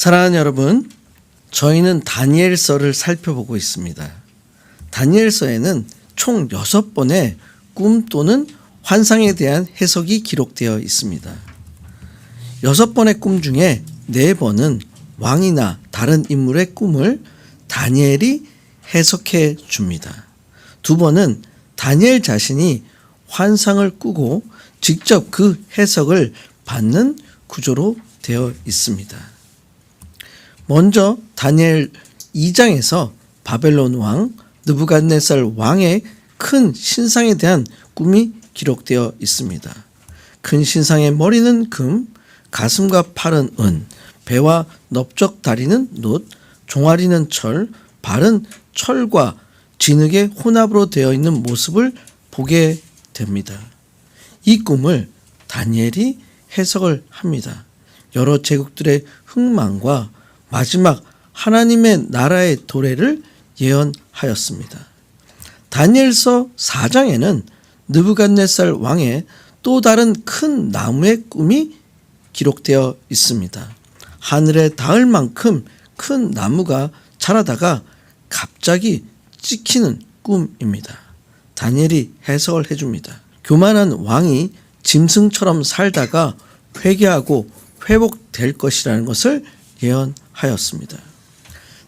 사랑하는 여러분, 저희는 다니엘서를 살펴보고 있습니다. 다니엘서에는 총 6번의 꿈 또는 환상에 대한 해석이 기록되어 있습니다. 6번의 꿈 중에 4번은 왕이나 다른 인물의 꿈을 다니엘이 해석해 줍니다. 2번은 다니엘 자신이 환상을 꾸고 직접 그 해석을 받는 구조로 되어 있습니다. 먼저 다니엘 2장에서 바벨론 왕 느부갓네살 왕의 큰 신상에 대한 꿈이 기록되어 있습니다. 큰 신상의 머리는 금, 가슴과 팔은 은, 배와 넓적 다리는 놋, 종아리는 철, 발은 철과 진흙의 혼합으로 되어 있는 모습을 보게 됩니다. 이 꿈을 다니엘이 해석을 합니다. 여러 제국들의 흥망과 마지막 하나님의 나라의 도래를 예언하였습니다. 다니엘서 4장에는 느부갓네살 왕의 또 다른 큰 나무의 꿈이 기록되어 있습니다. 하늘에 닿을 만큼 큰 나무가 자라다가 갑자기 찍히는 꿈입니다. 다니엘이 해석을 해줍니다. 교만한 왕이 짐승처럼 살다가 회개하고 회복될 것이라는 것을 예언하였습니다.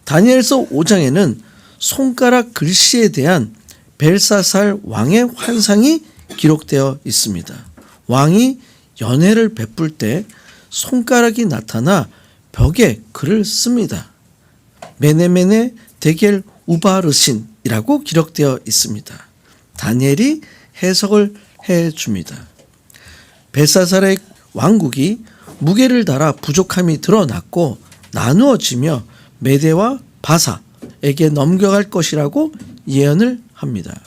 다니엘서 5장에는 손가락 글씨에 대한 벨사살 왕의 환상이 기록되어 있습니다. 왕이 연회를 베풀 때 손가락이 나타나 벽에 글을 씁니다. 메네메네 데겔 우바르신이라고 기록되어 있습니다. 다니엘이 해석을 해줍니다. 벨사살의 왕국이 무게를 달아 부족함이 드러났고 나누어지며 메대와 바사에게 넘겨갈 것이라고 예언을 합니다.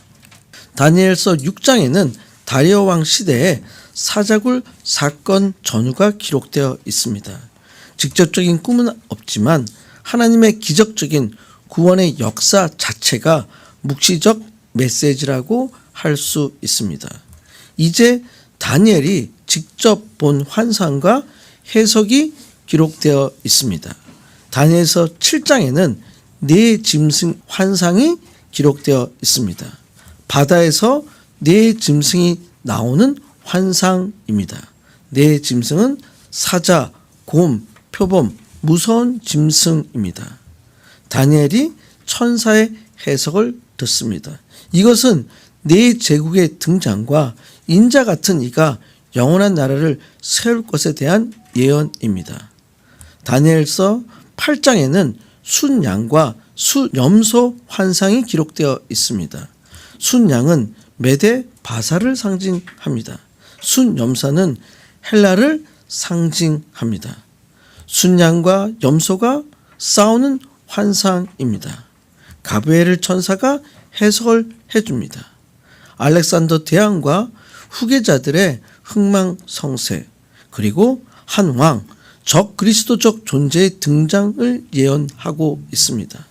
다니엘서 6장에는 다리오 왕 시대에 사자굴 사건 전후가 기록되어 있습니다. 직접적인 꿈은 없지만 하나님의 기적적인 구원의 역사 자체가 묵시적 메시지라고 할 수 있습니다. 이제 다니엘이 직접 본 환상과 해석이 기록되어 있습니다. 다니엘서 7장에는 4 짐승 환상이 기록되어 있습니다. 바다에서 4 짐승이 나오는 환상입니다. 4 짐승은 사자, 곰, 표범, 무서운 짐승입니다. 다니엘이 천사의 해석을 듣습니다. 이것은 4 제국의 등장과 인자 같은 이가 영원한 나라를 세울 것에 대한 예언입니다. 다니엘서 8장에는 순양과 순염소 환상이 기록되어 있습니다. 순양은 메대 바사를 상징합니다. 순염소는 헬라를 상징합니다. 순양과 염소가 싸우는 환상입니다. 가브리엘 천사가 해석을 해줍니다. 알렉산더 대왕과 후계자들의 흥망성쇠 그리고 한 왕, 적 그리스도적 존재의 등장을 예언하고 있습니다.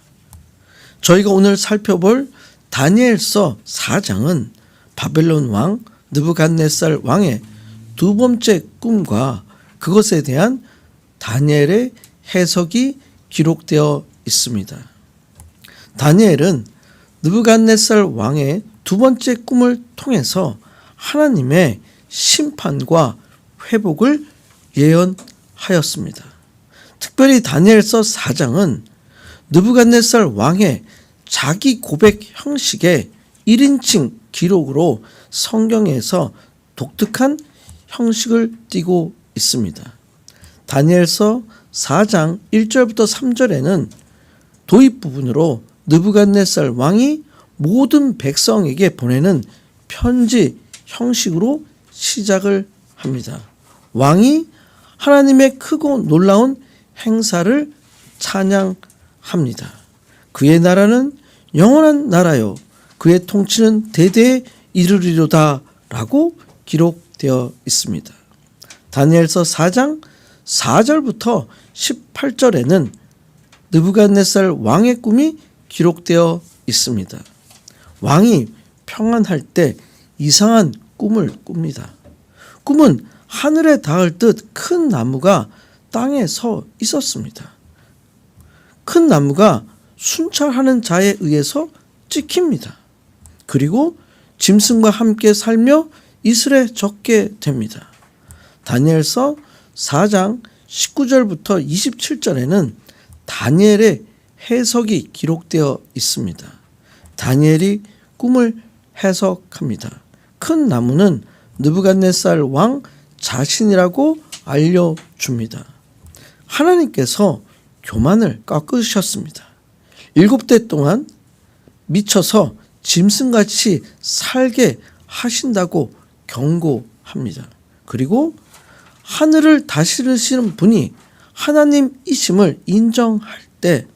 저희가 오늘 살펴볼 다니엘서 4장은 바벨론 왕 느부갓네살 왕의 2번째 꿈과 그것에 대한 다니엘의 해석이 기록되어 있습니다. 다니엘은 느부갓네살 왕의 2번째 꿈을 통해서 하나님의 심판과 회복을 예언하였습니다. 특별히 다니엘서 4장은 느부갓네살 왕의 자기 고백 형식의 1인칭 기록으로 성경에서 독특한 형식을 띠고 있습니다. 다니엘서 4장 1절부터 3절에는 도입 부분으로 느부갓네살 왕이 모든 백성에게 보내는 편지 형식으로 시작을 합니다. 왕이 하나님의 크고 놀라운 행사를 찬양합니다. 그의 나라는 영원한 나라요 그의 통치는 대대에 이르리로다 라고 기록되어 있습니다. 다니엘서 4장 4절부터 18절에는 느부갓네살 왕의 꿈이 기록되어 있습니다. 왕이 평안할 때 이상한 꿈을 꿉니다. 꿈은 하늘에 닿을 듯 큰 나무가 땅에 서 있었습니다. 큰 나무가 순찰하는 자에 의해서 찍힙니다. 그리고 짐승과 함께 살며 이슬에 젖게 됩니다. 다니엘서 4장 19절부터 27절에는 다니엘의 해석이 기록되어 있습니다. 다니엘이 꿈을 해석합니다. 큰 나무는 느부갓네살 왕 자신이라고 알려줍니다. 하나님께서 교만을 꺾으셨습니다. 7대 동안 미쳐서 짐승같이 살게 하신다고 경고합니다. 그리고 하늘을 다스리시는 분이 하나님이심을 인정할 때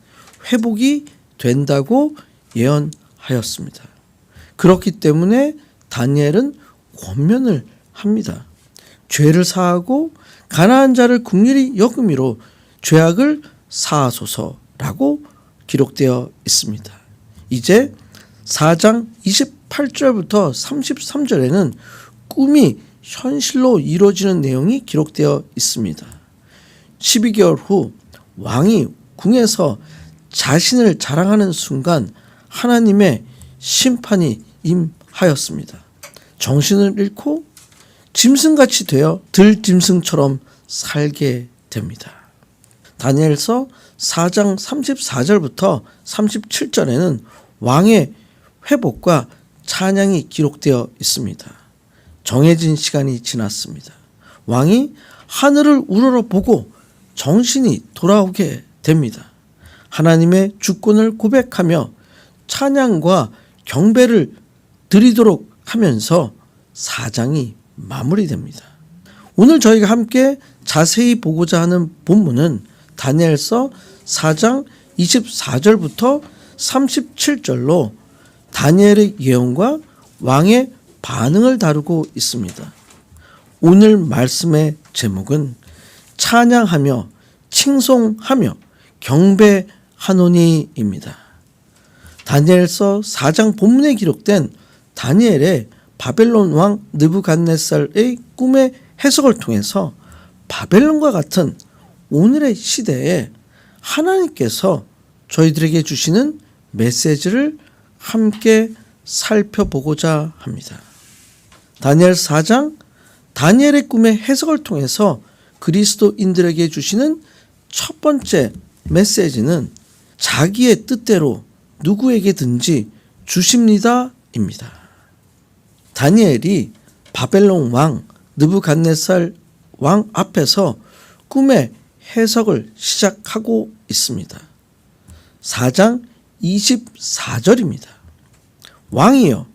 회복이 된다고 예언하였습니다. 그렇기 때문에 다니엘은 권면을 합니다. 죄를 사하고 가난한 자를 긍휼히 여김으로 죄악을 사하소서라고 기록되어 있습니다. 이제 4장 28절부터 33절에는 꿈이 현실로 이루어지는 내용이 기록되어 있습니다. 12개월 후 왕이 궁에서 자신을 자랑하는 순간 하나님의 심판이 임하였습니다. 정신을 잃고 짐승같이 되어 들짐승처럼 살게 됩니다. 다니엘서 4장 34절부터 37절에는 왕의 회복과 찬양이 기록되어 있습니다. 정해진 시간이 지났습니다. 왕이 하늘을 우러러보고 정신이 돌아오게 됩니다. 하나님의 주권을 고백하며 찬양과 경배를 드리도록 하면서 4장이 마무리됩니다. 오늘 저희가 함께 자세히 보고자 하는 본문은 다니엘서 4장 24절부터 37절로 다니엘의 예언과 왕의 반응을 다루고 있습니다. 오늘 말씀의 제목은 찬양하며 칭송하며 경배하노니입니다. 다니엘서 4장 본문에 기록된 다니엘의 바벨론 왕 느부갓네살의 꿈의 해석을 통해서 바벨론과 같은 오늘의 시대에 하나님께서 저희들에게 주시는 메시지를 함께 살펴보고자 합니다. 다니엘 4장 다니엘의 꿈의 해석을 통해서 그리스도인들에게 주시는 첫 번째 메시지는 자기의 뜻대로 누구에게든지 주십니다입니다. 다니엘이 바벨론 왕 느부갓네살 왕 앞에서 꿈의 해석을 시작하고 있습니다. 4장 24절입니다. 왕이여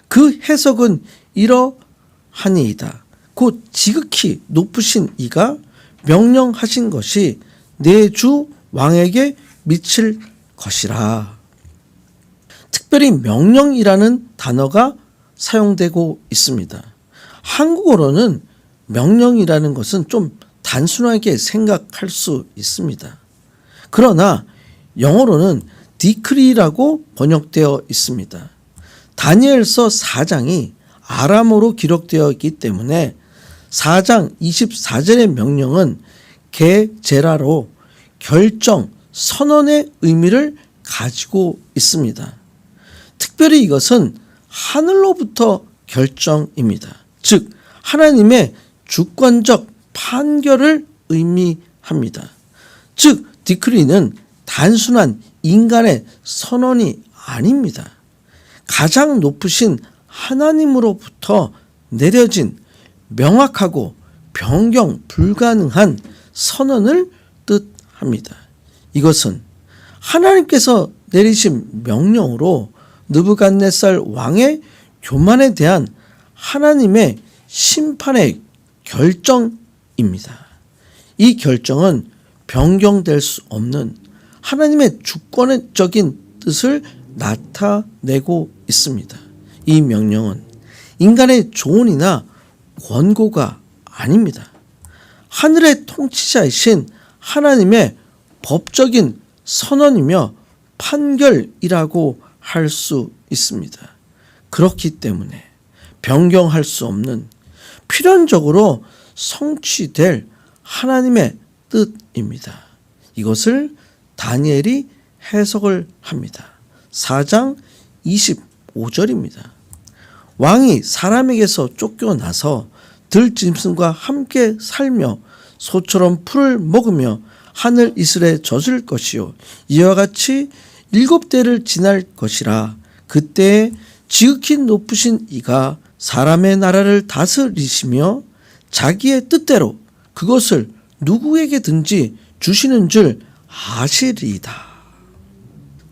그 해석은 이러하니이다. 곧 지극히 높으신 이가 명령하신 것이 내 주 왕에게 미칠 것이라. 특별히 명령이라는 단어가 사용되고 있습니다. 한국어로는 명령이라는 것은 좀 단순하게 생각할 수 있습니다. 그러나 영어로는 디크리라고 번역되어 있습니다. 다니엘서 4장이 아람어로 기록되어 있기 때문에 4장 24절의 명령은 게제라로 결정, 선언의 의미를 가지고 있습니다. 특별히 이것은 하늘로부터 결정입니다. 즉 하나님의 주권적 판결을 의미합니다. 즉 디크리는 단순한 인간의 선언이 아닙니다. 가장 높으신 하나님으로부터 내려진 명확하고 변경 불가능한 선언을 뜻합니다. 이것은 하나님께서 내리신 명령으로 느부갓네살 왕의 교만에 대한 하나님의 심판의 결정입니다. 이 결정은 변경될 수 없는 하나님의 주권적인 뜻을 나타내고 있습니다. 이 명령은 인간의 조언이나 권고가 아닙니다. 하늘의 통치자이신 하나님의 법적인 선언이며 판결이라고 할 수 있습니다. 그렇기 때문에 변경할 수 없는 필연적으로 성취될 하나님의 뜻입니다. 이것을 다니엘이 해석을 합니다. 4장 25절입니다. 왕이 사람에게서 쫓겨나서 들짐승과 함께 살며 소처럼 풀을 먹으며 하늘 이슬에 젖을 것이요 이와 같이 7대를 지날 것이라. 그때에 지극히 높으신 이가 사람의 나라를 다스리시며 자기의 뜻대로 그것을 누구에게든지 주시는 줄 아시리이다.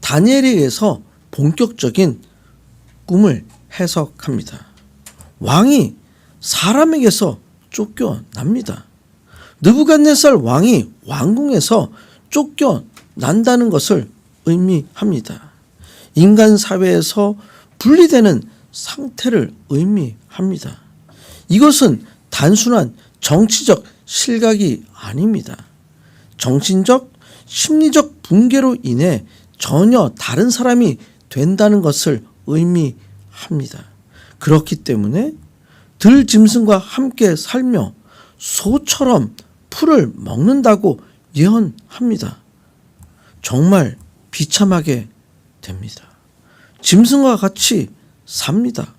다니엘에 의해서 본격적인 꿈을 해석합니다. 왕이 사람에게서 쫓겨납니다. 느부갓네살 왕이 왕궁에서 쫓겨난다는 것을 의미합니다. 인간 사회에서 분리되는 상태를 의미합니다. 이것은 단순한 정치적 실각이 아닙니다. 정신적, 심리적 붕괴로 인해 전혀 다른 사람이 된다는 것을 의미합니다. 그렇기 때문에 들짐승과 함께 살며 소처럼 풀을 먹는다고 예언합니다. 정말 비참하게 됩니다. 짐승과 같이 삽니다.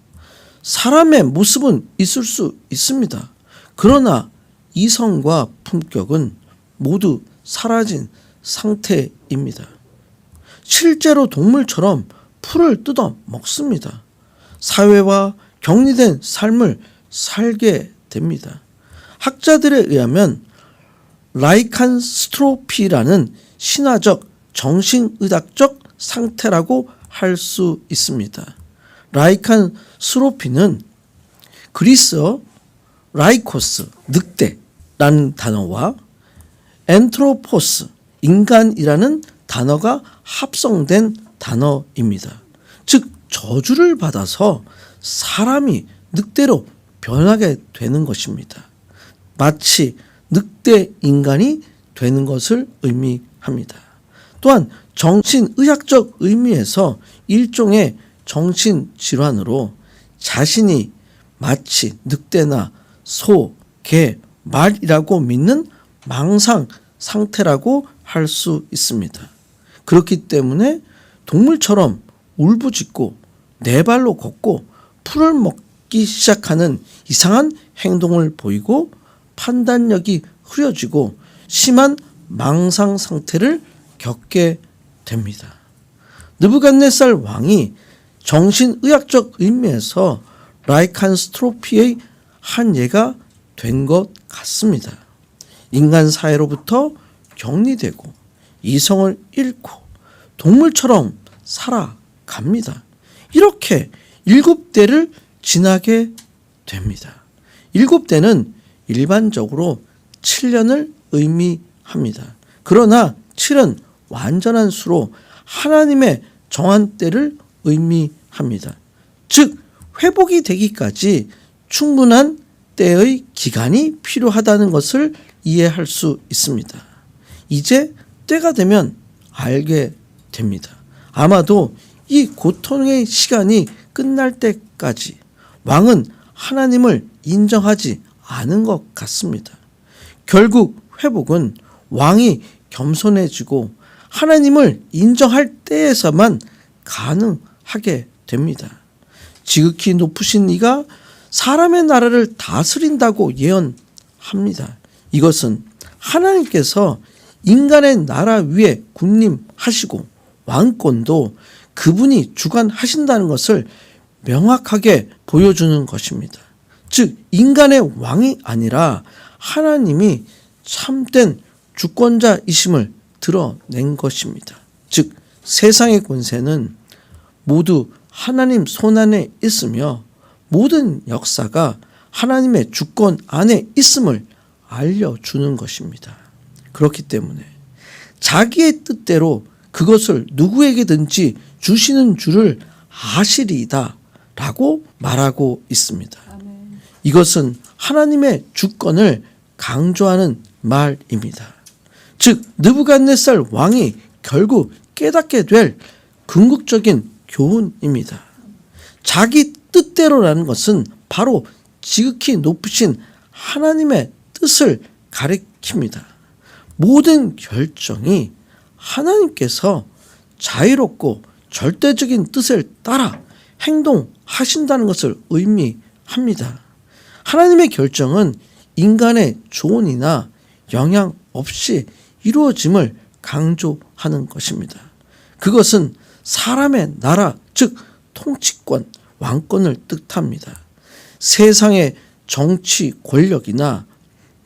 사람의 모습은 있을 수 있습니다. 그러나 이성과 품격은 모두 사라진 상태입니다. 실제로 동물처럼 풀을 뜯어 먹습니다. 사회와 격리된 삶을 살게 됩니다. 학자들에 의하면 라이칸스트로피라는 신화적 정신의학적 상태라고 할 수 있습니다. 라이칸스트로피는 그리스어 라이코스, 늑대라는 단어와 엔트로포스, 인간이라는 단어가 합성된 단어입니다. 즉 저주를 받아서 사람이 늑대로 변하게 되는 것입니다. 마치 늑대 인간이 되는 것을 의미합니다. 또한 정신의학적 의미에서 일종의 정신질환으로 자신이 마치 늑대나 소, 개, 말이라고 믿는 망상 상태라고 할 수 있습니다. 그렇기 때문에 동물처럼 울부짖고 네 발로 걷고 풀을 먹기 시작하는 이상한 행동을 보이고 판단력이 흐려지고 심한 망상 상태를 겪게 됩니다. 느부갓네살 왕이 정신의학적 의미에서 라이칸스트로피의 한 예가 된 것 같습니다. 인간 사회로부터 격리되고 이성을 잃고 동물처럼 살아갑니다. 이렇게 7대를 지나게 됩니다. 7대는 일반적으로 7년을 의미합니다. 그러나 7은 완전한 수로 하나님의 정한 때를 의미합니다. 즉 회복이 되기까지 충분한 때의 기간이 필요하다는 것을 이해할 수 있습니다. 이제 때가 되면 알게 됩니다. 아마도 이 고통의 시간이 끝날 때까지 왕은 하나님을 인정하지 않은 것 같습니다. 결국 회복은 왕이 겸손해지고 하나님을 인정할 때에서만 가능하게 됩니다. 지극히 높으신 이가 사람의 나라를 다스린다고 예언합니다. 이것은 하나님께서 인간의 나라 위에 군림하시고 왕권도 그분이 주관하신다는 것을 명확하게 보여주는 것입니다. 즉 인간의 왕이 아니라 하나님이 참된 주권자이심을 드러낸 것입니다. 즉 세상의 권세는 모두 하나님 손안에 있으며 모든 역사가 하나님의 주권 안에 있음을 알려주는 것입니다. 그렇기 때문에 자기의 뜻대로 그것을 누구에게든지 주시는 줄을 아시리이다 라고 말하고 있습니다. 이것은 하나님의 주권을 강조하는 말입니다. 즉 느부갓네살 왕이 결국 깨닫게 될 궁극적인 교훈입니다. 자기 뜻대로라는 것은 바로 지극히 높으신 하나님의 뜻을 가리킵니다. 모든 결정이 하나님께서 자유롭고 절대적인 뜻을 따라 행동하신다는 것을 의미합니다. 하나님의 결정은 인간의 조언이나 영향 없이 이루어짐을 강조하는 것입니다. 그것은 사람의 나라, 즉 통치권, 왕권을 뜻합니다. 세상의 정치 권력이나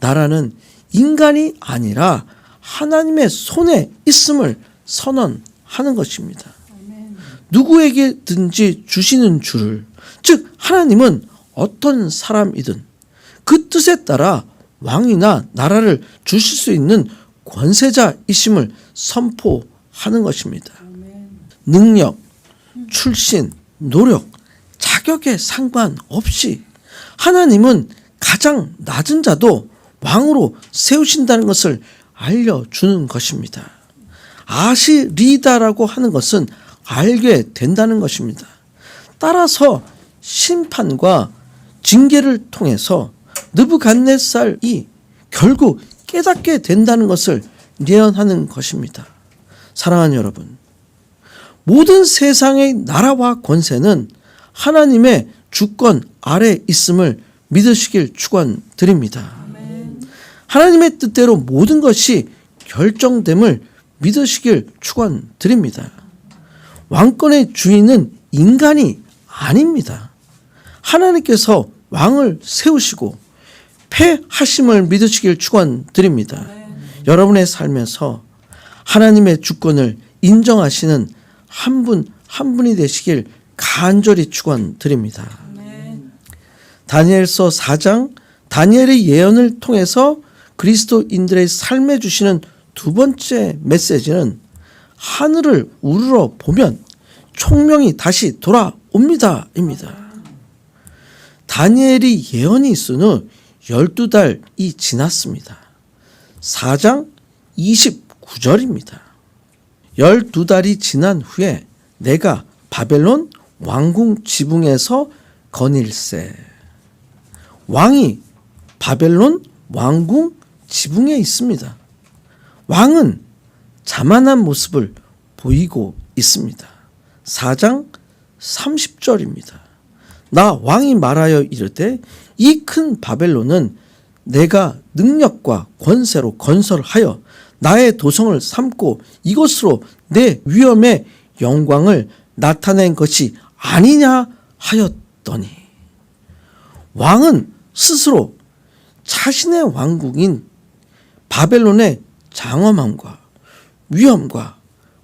나라는 인간이 아니라 하나님의 손에 있음을 선언하는 것입니다. 누구에게든지 주시는 줄을, 즉 하나님은 어떤 사람이든 그 뜻에 따라 왕이나 나라를 주실 수 있는 권세자이심을 선포하는 것입니다. 능력, 출신, 노력, 자격에 상관없이 하나님은 가장 낮은 자도 왕으로 세우신다는 것을 알려주는 것입니다. 아시리다라고 하는 것은 알게 된다는 것입니다. 따라서 심판과 징계를 통해서 느부갓네살이 결국 깨닫게 된다는 것을 예언하는 것입니다. 사랑하는 여러분, 모든 세상의 나라와 권세는 하나님의 주권 아래 있음을 믿으시길 축원드립니다. 하나님의 뜻대로 모든 것이 결정됨을 믿으시길 축원드립니다. 왕권의 주인은 인간이 아닙니다. 하나님께서 왕을 세우시고 패하심을 믿으시길 축원드립니다. 여러분의 삶에서 하나님의 주권을 인정하시는 한 분 한 분이 되시길 간절히 축원드립니다. 다니엘서 4장, 다니엘의 예언을 통해서 그리스도인들의 삶에 주시는 두 번째 메시지는 하늘을 우러러 보면 총명이 다시 돌아옵니다입니다. 다니엘이 예언이 있은 후 12달이 지났습니다. 4장 29절입니다. 12달이 지난 후에 내가 바벨론 왕궁 지붕에서 거닐세. 왕이 바벨론 왕궁 지붕에 있습니다. 왕은 자만한 모습을 보이고 있습니다. 4장 30절입니다. 나 왕이 말하여 이르되 이 큰 바벨론은 내가 능력과 권세로 건설하여 나의 도성을 삼고 이곳으로 내 위엄의 영광을 나타낸 것이 아니냐 하였더니, 왕은 스스로 자신의 왕국인 바벨론의 장엄함과 위엄과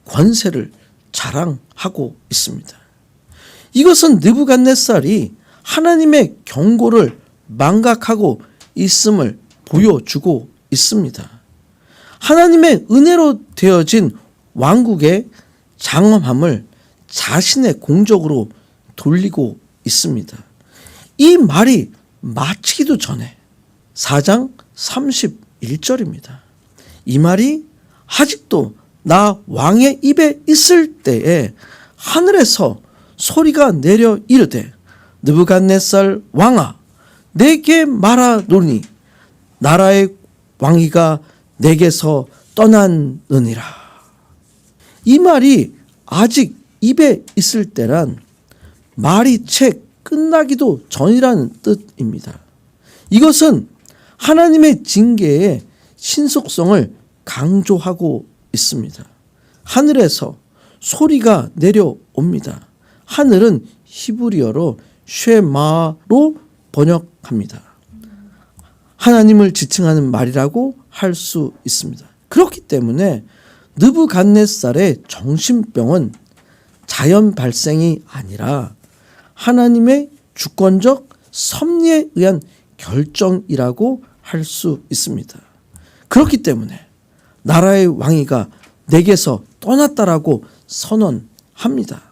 권세를 자랑하고 있습니다. 이것은 느부갓네살이 하나님의 경고를 망각하고 있음을 보여주고 있습니다. 하나님의 은혜로 되어진 왕국의 장엄함을 자신의 공적으로 돌리고 있습니다. 이 말이 마치기도 전에 4장 31절입니다. 이 말이 아직도 나 왕의 입에 있을 때에 하늘에서 소리가 내려 이르되 느부갓네살 왕아 내게 말하노니 나라의 왕위가 내게서 떠났느니라. 이 말이 아직 입에 있을 때란 말이 채 끝나기도 전이라는 뜻입니다. 이것은 하나님의 징계의 신속성을 강조하고 있습니다. 하늘에서 소리가 내려옵니다. 하늘은 히브리어로 쉐마로 번역합니다. 하나님을 지칭하는 말이라고 할 수 있습니다. 그렇기 때문에 느부갓네살의 정신병은 자연 발생이 아니라 하나님의 주권적 섭리에 의한 결정이라고 할 수 있습니다. 그렇기 때문에 나라의 왕위가 내게서 떠났다라고 선언합니다.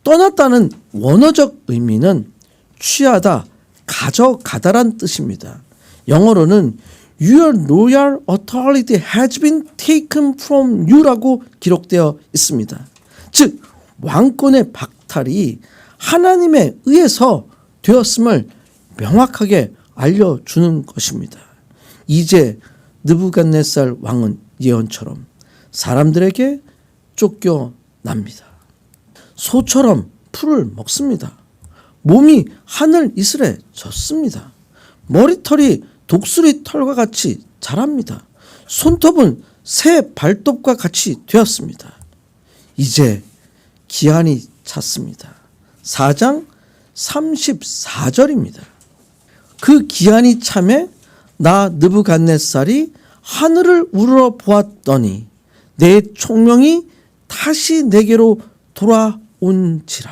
떠났다는 원어적 의미는 취하다, 가져가다란 뜻입니다. 영어로는 Your royal authority has been taken from you라고 기록되어 있습니다. 즉 왕권의 박탈이 하나님에 의해서 되었음을 명확하게 알려주는 것입니다. 이제 느부갓네살 왕은 예언처럼 사람들에게 쫓겨납니다. 소처럼 풀을 먹습니다. 몸이 하늘 이슬에 젖습니다. 머리털이 독수리 털과 같이 자랍니다. 손톱은 새 발톱과 같이 되었습니다. 이제 기한이 찼습니다. 4장 34절입니다. 그 기한이 참에 나 느부갓네살이 하늘을 우러러 보았더니 내 총명이 다시 내게로 돌아온지라.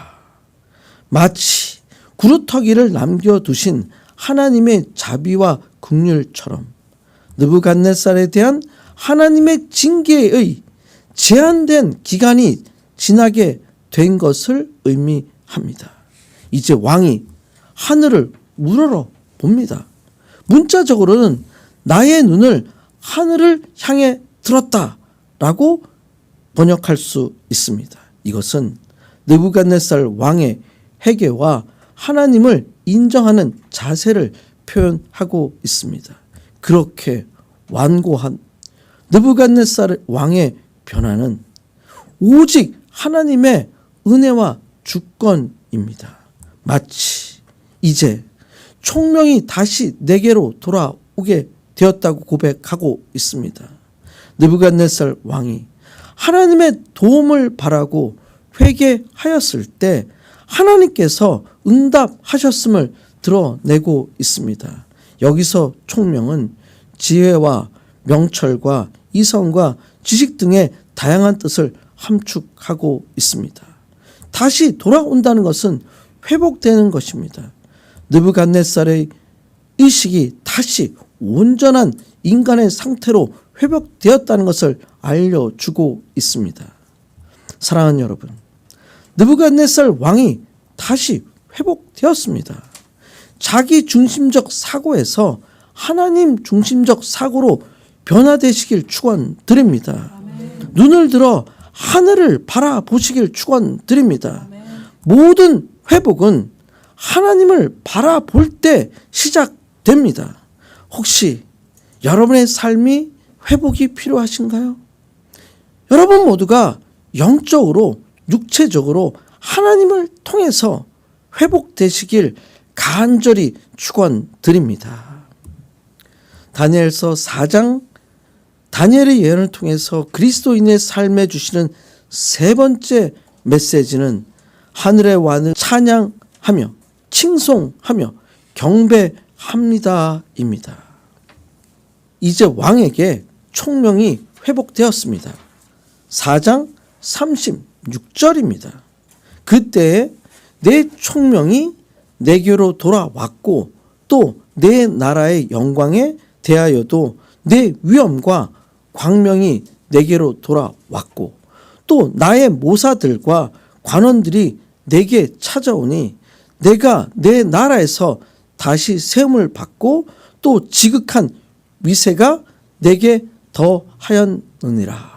마치 구루터기를 남겨두신 하나님의 자비와 긍휼처럼 느부갓네살에 대한 하나님의 징계의 제한된 기간이 지나게 된 것을 의미합니다. 이제 왕이 하늘을 우러러 봅니다. 문자적으로는 나의 눈을 하늘을 향해 들었다라고 번역할 수 있습니다. 이것은 느부갓네살 왕의 회개와 하나님을 인정하는 자세를 표현하고 있습니다. 그렇게 완고한 느부갓네살 왕의 변화는 오직 하나님의 은혜와 주권입니다. 마치 이제 총명이 다시 내게로 돌아오게 되었다고 고백하고 있습니다. 느부갓네살 왕이 하나님의 도움을 바라고 회개하였을 때 하나님께서 응답하셨음을 드러내고 있습니다. 여기서 총명은 지혜와 명철과 이성과 지식 등의 다양한 뜻을 함축하고 있습니다. 다시 돌아온다는 것은 회복되는 것입니다. 느부갓네살의 의식이 다시 온전한 인간의 상태로 회복되었다는 것을 알려주고 있습니다. 사랑하는 여러분, 느부갓네살 왕이 다시 회복되었습니다. 자기 중심적 사고에서 하나님 중심적 사고로 변화되시길 축원드립니다. 눈을 들어 하늘을 바라보시길 축원드립니다. 모든 회복은 하나님을 바라볼 때 시작됩니다. 혹시 여러분의 삶이 회복이 필요하신가요? 여러분 모두가 영적으로 육체적으로 하나님을 통해서 회복되시길 간절히 축원드립니다. 다니엘서 4장 다니엘의 예언을 통해서 그리스도인의 삶에 주시는 세 번째 메시지는 하늘의 왕을 찬양하며 칭송하며 경배합니다입니다. 이제 왕에게 총명이 회복되었습니다. 4장 36절입니다. 그때 내 총명이 내게로 돌아왔고 또 내 나라의 영광에 대하여도 내 위엄과 광명이 내게로 돌아왔고 또 나의 모사들과 관원들이 내게 찾아오니 내가 내 나라에서 다시 세움을 받고 또 지극한 위세가 내게 더하였느니라.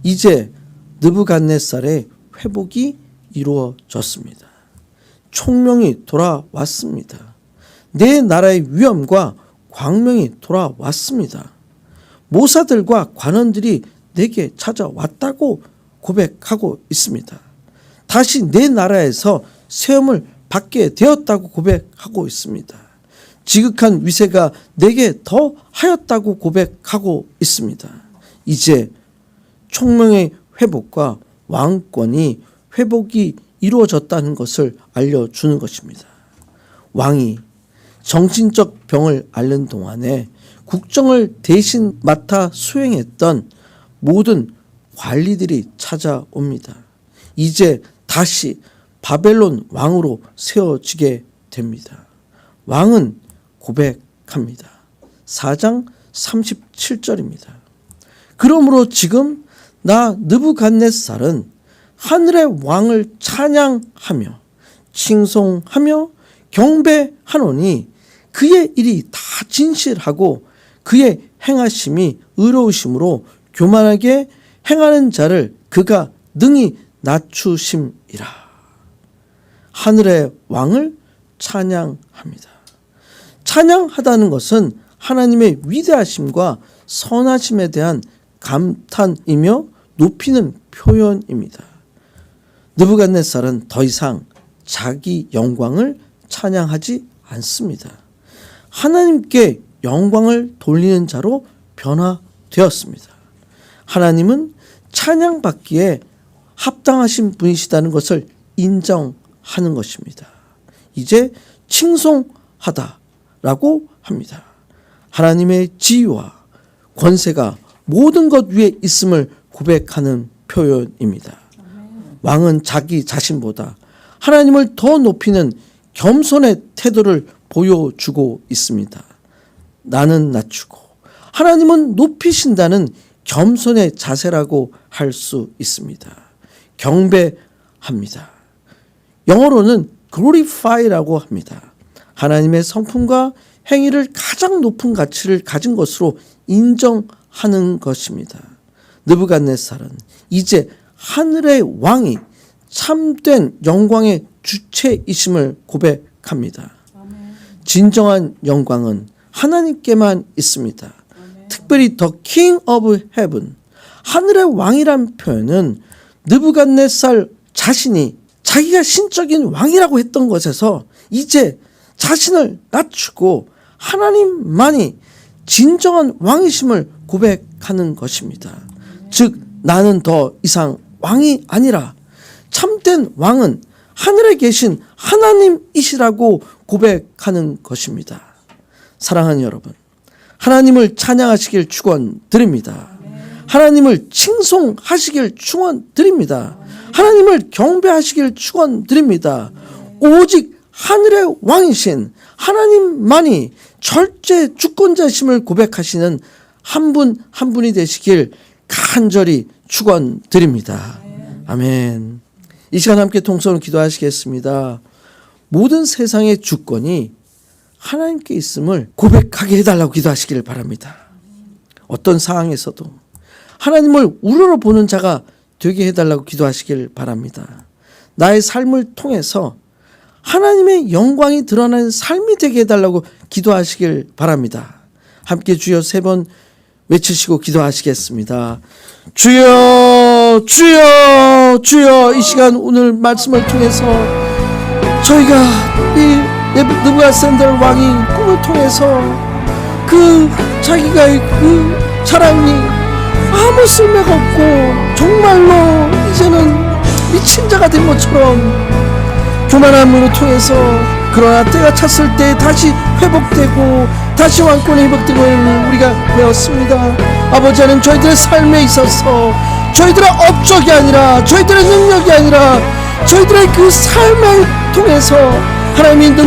이제 느부갓네살의 회복이 이루어졌습니다. 총명이 돌아왔습니다. 내 나라의 위엄과 광명이 돌아왔습니다. 모사들과 관원들이 내게 찾아왔다고 고백하고 있습니다. 다시 내 나라에서 세움을 받게 되었다고 고백하고 있습니다. 지극한 위세가 내게 더하였다고 고백하고 있습니다. 이제 총명의 회복과 왕권이 회복이 이루어졌다는 것을 알려주는 것입니다. 왕이 정신적 병을 앓는 동안에 국정을 대신 맡아 수행했던 모든 관리들이 찾아옵니다. 이제 다시 바벨론 왕으로 세워지게 됩니다. 왕은 고백합니다. 4장 37절입니다. 그러므로 지금 나 느부갓네살은 하늘의 왕을 찬양하며 칭송하며 경배하노니 그의 일이 다 진실하고 그의 행하심이 의로우심으로 교만하게 행하는 자를 그가 능히 낮추심이라. 하늘의 왕을 찬양합니다. 찬양하다는 것은 하나님의 위대하심과 선하심에 대한 감탄이며 높이는 표현입니다. 느부갓네살은 더 이상 자기 영광을 찬양하지 않습니다. 하나님께 영광을 돌리는 자로 변화되었습니다. 하나님은 찬양받기에 합당하신 분이시다는 것을 인정하는 것입니다. 이제 칭송하다라고 합니다. 하나님의 지위와 권세가 모든 것 위에 있음을 고백하는 표현입니다. 왕은 자기 자신보다 하나님을 더 높이는 겸손의 태도를 보여주고 있습니다. 나는 낮추고 하나님은 높이신다는 겸손의 자세라고 할 수 있습니다. 경배합니다. 영어로는 glorify라고 합니다. 하나님의 성품과 행위를 가장 높은 가치를 가진 것으로 인정하는 것입니다. 느부갓네살은 이제 하늘의 왕이 참된 영광의 주체이심을 고백합니다. 진정한 영광은 하나님께만 있습니다. 특별히 The King of Heaven, 하늘의 왕이란 표현은 느부갓네살 자신이 자기가 신적인 왕이라고 했던 것에서 이제 자신을 낮추고 하나님만이 진정한 왕이심을 고백하는 것입니다. 즉 나는 더 이상 왕이 아니라 참된 왕은 하늘에 계신 하나님이시라고 고백하는 것입니다. 사랑하는 여러분, 하나님을 찬양하시길 축원드립니다. 하나님을 칭송하시길 축원드립니다. 하나님을 경배하시길 축원드립니다. 오직 하늘의 왕이신 하나님만이 절제 주권자심을 고백하시는 한 분 한 분이 되시길 간절히 축원드립니다. 아멘. 이 시간 함께 통성으로 기도하시겠습니다. 모든 세상의 주권이 하나님께 있음을 고백하게 해달라고 기도하시기를 바랍니다. 어떤 상황에서도 하나님을 우러러 보는 자가 되게 해달라고 기도하시길 바랍니다. 나의 삶을 통해서 하나님의 영광이 드러나는 삶이 되게 해달라고 기도하시길 바랍니다. 함께 주여 3번 외치시고 기도하시겠습니다. 주여 주여 주여. 이 시간 오늘 말씀을 통해서 저희가 이 느부갓네살 왕이 꿈을 통해서 그 자기가 그 자랑이 아무 쓸모가 없고 정말로 이제는 미친 자가 된 것처럼 교만함으로 통해서, 그러나 때가 찼을 때 다시 회복되고 다시 왕권이 회복되고 우리가 배웠습니다. 아버지 하나님, 저희들의 삶에 있어서 저희들의 업적이 아니라 저희들의 능력이 아니라 저희들의 그 삶을 통해서 하나님의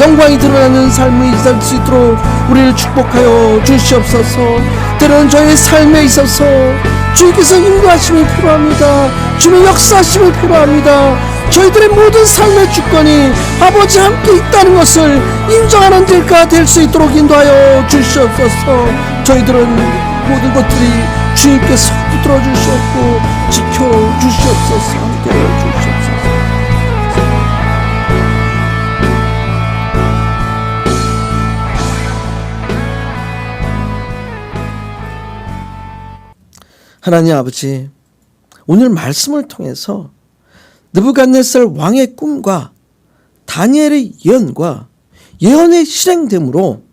영광이 드러나는 삶이 될 수 있도록 우리를 축복하여 주시옵소서. 때로는 저희의 삶에 있어서 주께서 인도하심이 필요합니다. 주님의 역사하심이 필요합니다. 저희들의 모든 삶의 주권이 아버지 함께 있다는 것을 인정하는 데가 될 수 있도록 인도하여 주시옵소서. 저희들은 모든 것들이 주님께서 붙들어 주시옵고 지켜주시옵소서. 함께하여 주시옵소서. 하나님 아버지, 오늘 말씀을 통해서 느부갓네살 왕의 꿈과 다니엘의 예언과 예언의 실행됨으로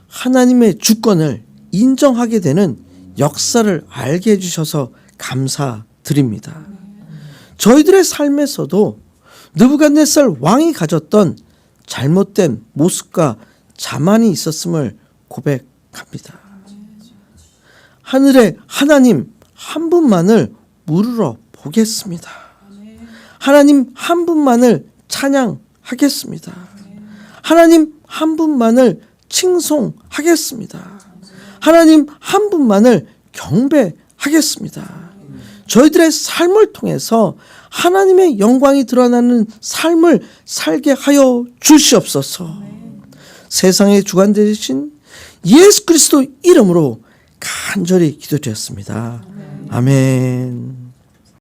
하나님의 주권을 인정하게 되는 역사를 알게 해주셔서 감사드립니다. 저희들의 삶에서도 느부갓네살 왕이 가졌던 잘못된 모습과 자만이 있었음을 고백합니다. 하늘의 하나님 한 분만을 물으러 보겠습니다. 하나님 한 분만을 찬양하겠습니다. 하나님 한 분만을 칭송하겠습니다. 하나님 한 분만을 경배하겠습니다. 저희들의 삶을 통해서 하나님의 영광이 드러나는 삶을 살게 하여 주시옵소서. 세상의 주관 되신 예수 그리스도 이름으로 간절히 기도드렸습니다. 아멘.